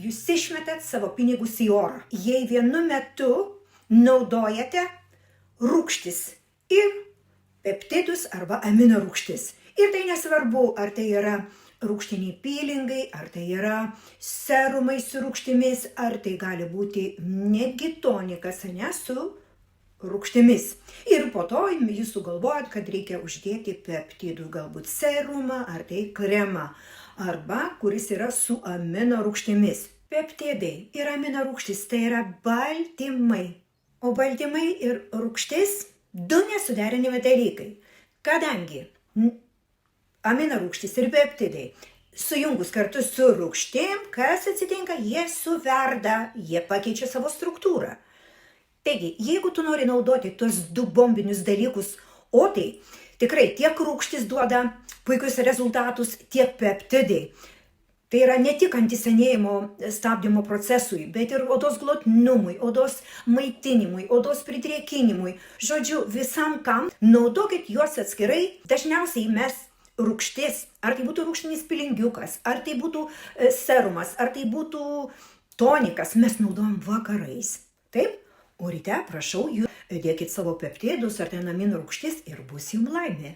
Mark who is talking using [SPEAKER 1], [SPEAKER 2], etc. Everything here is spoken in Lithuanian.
[SPEAKER 1] jūs išmetat savo pinigus į orą. Jei vienu metu naudojate rūgštis ir peptidus arba amino rūgštis. Ir tai nesvarbu, ar tai yra rūgštiniai pylingai, ar tai yra serumai su rūgštimis, ar tai gali būti netgi tonikas, su rūgštimis. Ir po to jūs sugalvojat, kad reikia uždėti peptidų, galbūt serumą, ar tai kremą, arba kuris yra su amino rūgštimis. Peptidai ir amino rūgštis tai yra baltymai. O baltymai ir rūgštis du nesuderinami dalykai. Kadangi amino rūgštis ir peptidai sujungus kartu su rūgštim, kas atsitinka? Jie suverda, jie pakeičia savo struktūrą. Taigi, jeigu tu nori naudoti tuos du bombinius dalykus, o tai tikrai tiek rūgštis duoda puikius rezultatus, tiek peptidai. Tai yra ne tik antisenėjimo stabdymo procesui, bet ir odos glotnumui, odos maitinimui, odos pridrėkinimui. Žodžiu, visam kam naudokit juos atskirai. Dažniausiai mes rūgštis, ar tai būtų rūgštinis pilingiukas, ar tai būtų serumas, ar tai būtų tonikas, mes naudojam vakarais. Taip? O ryte, prašau, jūs dėkit savo peptidus ar ten amino rūgštis ir bus jums laimė.